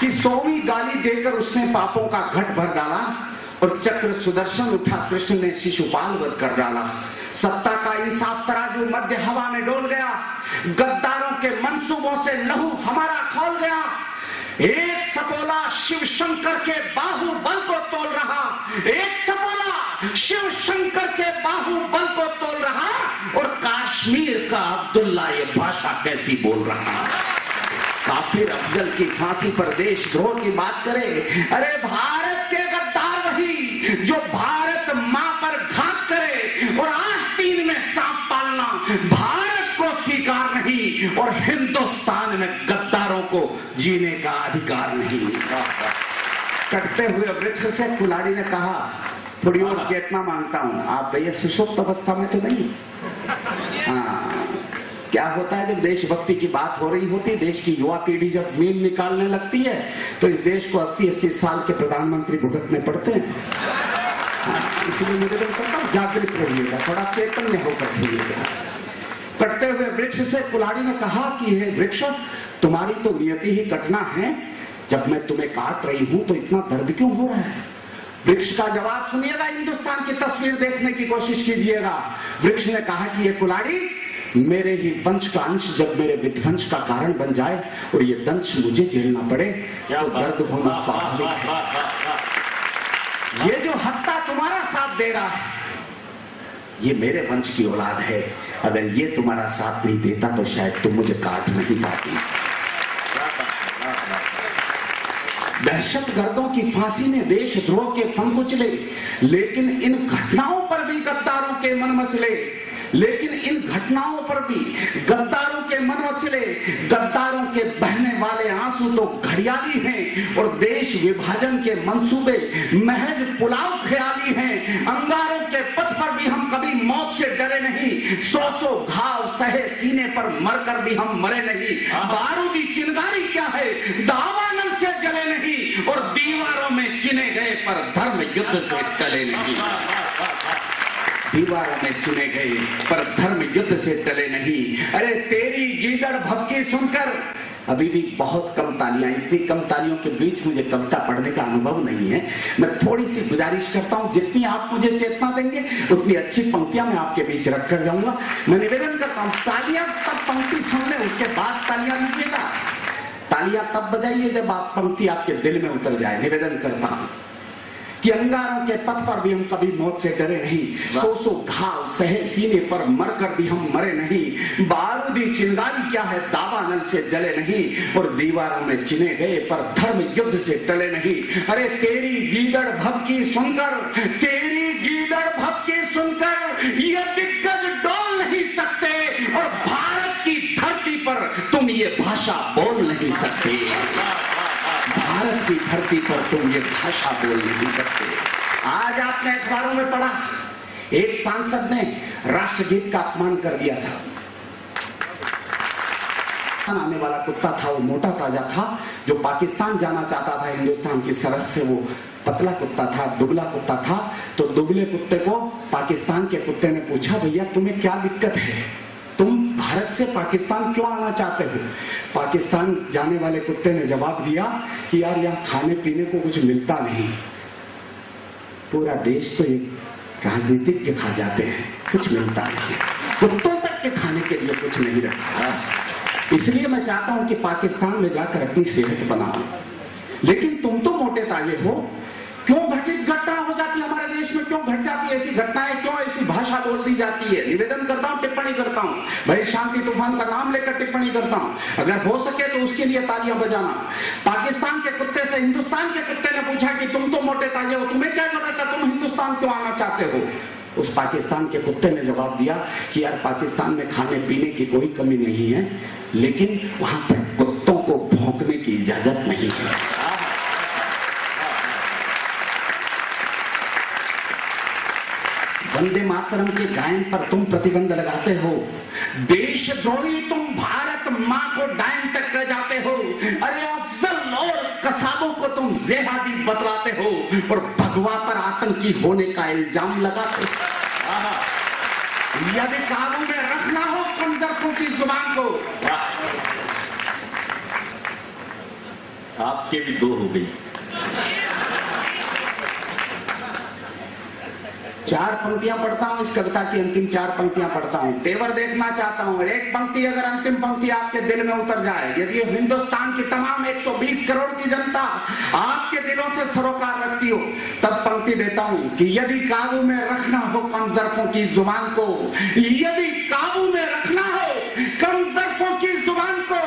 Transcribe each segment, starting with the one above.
कि 100वीं गाली देकर उसने पापों का घट भर डाला और चक्र सुदर्शन उठा, कृष्ण ने शिशुपाल वध कर डाला। सत्ता का इंसाफ तराजू मध्य हवा में डोल गया, गद्दारों के मंसूबों से लहू हमारा खौल गया। एक सपोला शिव शंकर के बाहुबल को तोल रहा, एक सपोला शिव शंकर के बाहुबल को तोल रहा, और कश्मीर का अब्दुल्ला ये भाषा कैसी बोल रहा। काफिर अफजल की फांसी पर देशद्रोह की बात करे, अरे भारत के गद्दार वही जो भारत मां पर घात करे और आस्तीन में सांप पालना भारत को स्वीकार नहीं, और हिंदुस्तान में गद्दारों को जीने का अधिकार नहीं। कटते हुए वृक्ष से कुल्हाड़ी ने कहा, थोड़ी और चेतना मांगता हूं, आप भैया सुषुप्त अवस्था में तो नहीं। क्या होता है जब देशभक्ति की बात हो रही होती, देश की युवा पीढ़ी जब मील निकालने लगती है तो इस देश को 80-80 साल के प्रधानमंत्री भुगतने पड़ते हैं। इसलिए निवेदन करता हूं, जागृत रहिएगा, थोड़ा चैतन्य होकर सुनिएगा। कटते हुए वृक्ष से कुल्हाड़ी ने कहा कि हे वृक्ष, तुम्हारी तो नियति ही कटना है, जब मैं तुम्हें काट रही हूं तो इतना दर्द क्यों हो रहा है। वृक्ष का जवाब सुनिएगा, हिंदुस्तान की तस्वीर देखने की कोशिश कीजिएगा। वृक्ष ने कहा कि ये कुल्हाड़ी मेरे ही वंश का अंश जब मेरे विध्वंस का कारण बन जाए और ये दंश मुझे झेलना पड़े तो दर्द होना स्वाभाविक है। ये जो हत्या तुम्हारा साथ दे रहा है ये मेरे वंश की औलाद है, अगर ये तुम्हारा साथ नहीं देता तो शायद तुम मुझे काट नहीं पाती। दहशतगर्दों की फांसी ने देशद्रोह के फंग कुचले, लेकिन इन घटनाओं पर भी गद्दारों के मन मचले, लेकिन इन घटनाओं पर भी गद्दारों के मन मचले। गद्दारों के बहने वाले आंसू तो घड़ियाली हैं और देश विभाजन के मंसूबे महज पुलाव ख्याली हैं। अंगारों के पथ पर भी हम कभी मौत से डरे नहीं, 100 घाव सहे सीने पर मरकर भी हम मरे नहीं। बारूदी चिंगारी क्या है, दावानल से जले नहीं, और दीवारों में चिने गए पर धर्म युद्ध से टले नहीं। दीवारों में चुने गए पर धर्म युद्ध से टले नहीं। अरे तेरी गीदड़ भभकी सुनकर, अभी भी बहुत कम तालियां, इतनी कम तालियों के बीच मुझे कविता पढ़ने का अनुभव नहीं है। मैं थोड़ी सी गुजारिश करता हूं, जितनी आप मुझे चेतना देंगे उतनी अच्छी पंक्तियां मैं आपके बीच रख कर जाऊंगा। मैं निवेदन करता हूं, तालियां तब पंक्ति सुन ले, उसके बाद तालियां दीजिएगा। तालियां तब बजाइए जब आप पंक्ति आपके दिल में उतर जाए। निवेदन करता हूं कि अंगारों के पथ पर भी हम कभी मौत से डरे नहीं, 100 घाव सहे सीने पर मरकर भी हम मरे नहीं। बारूदी चिंगारी क्या है, दावानल से जले नहीं, और दीवारों में चिने गए पर धर्म युद्ध से टले नहीं। अरे तेरी गीदड़ भभकी सुनकर, तेरी गीदड़ भभकी सुनकर ये दिग्गज डोल नहीं सकते, और भारत की धरती पर तुम ये भाषा बोल नहीं सकते। भारत की धरती पर तुम ये भाषा बोल नहीं सकते। आज आपने अखबारों में पढ़ा, एक सांसद ने राष्ट्रगीत का अपमान कर दिया था। आने वाला कुत्ता था, वो मोटा ताजा था, जो पाकिस्तान जाना चाहता था हिंदुस्तान की सरहद से। वो पतला कुत्ता था, दुबला कुत्ता था। तो दुबले कुत्ते को पाकिस्तान के कुत्ते ने पूछा, भैया तुम्हें क्या दिक्कत है, तुम भारत से पाकिस्तान क्यों आना चाहते हो। पाकिस्तान जाने वाले कुत्ते ने जवाब दिया कि यार यहाँ खाने पीने को कुछ मिलता नहीं, पूरा देश तो एक राजनीतिज्ञ खा जाते हैं, कुछ मिलता नहीं, कुत्तों तक के खाने के लिए कुछ नहीं रखा। इसलिए मैं चाहता हूं कि पाकिस्तान में जाकर अपनी सेहत बनाओ। लेकिन तुम तो मोटे ताजे हो, क्यों घटित घटना हो जाती है हमारे देश में, क्यों घट जाती है ऐसी घटनाएं, क्यों ऐसी भाषा बोल दी जाती है। निवेदन करता हूं, टिप्पणी करता हूं, भाई शांति तूफान का नाम लेकर टिप्पणी करता हूं, अगर हो सके तो उसके लिए तालियां बजाना। पाकिस्तान के कुत्ते से हिंदुस्तान के कुत्ते ने पूछा कि तुम तो मोटे ताजे हो, तुम्हें क्या जरूरत है, तुम हिंदुस्तान क्यों आना चाहते हो। उस पाकिस्तान के कुत्ते ने जवाब दिया कि यार पाकिस्तान में खाने पीने की कोई कमी नहीं है, लेकिन वहां पर कुत्तों को भौंकने की इजाजत नहीं है। वंदे मातरम के गायन पर तुम प्रतिबंध लगाते हो, देशद्रोही तुम भारत मां को डायन तक कर जाते हो। अरे अफजल और कसाबों को तुम जेहादी बतलाते हो और भगवा पर आतंकी होने का इल्जाम लगाते हो। यदि काबू में रखना हो कमजोरों की जुबान को, आपके भी 2 हो गई। 4 पंक्तियां पढ़ता हूं, इस कविता की अंतिम 4 पंक्तियां पढ़ता हूं, तेवर देखना चाहता हूं। एक पंक्ति अगर अंतिम पंक्ति आपके दिल में उतर जाए, यदि हिंदुस्तान की तमाम 120 करोड़ की जनता आपके दिलों से सरोकार रखती हो, तब पंक्ति देता हूं कि यदि काबू में रखना हो कमजरफों की जुबान को, यदि काबू में रखना हो कमजरफों की जुबान को,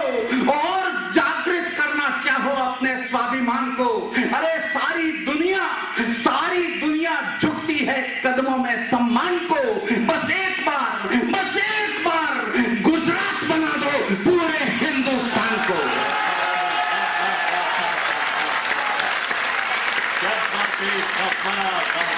और जागृत करना चाहो अपने स्वाभिमान को, अरे सारी दुनिया झुकती है कदमों में सम्मान को, बस एक बार गुजरात बना दो पूरे हिंदुस्तान को। क्या बात है,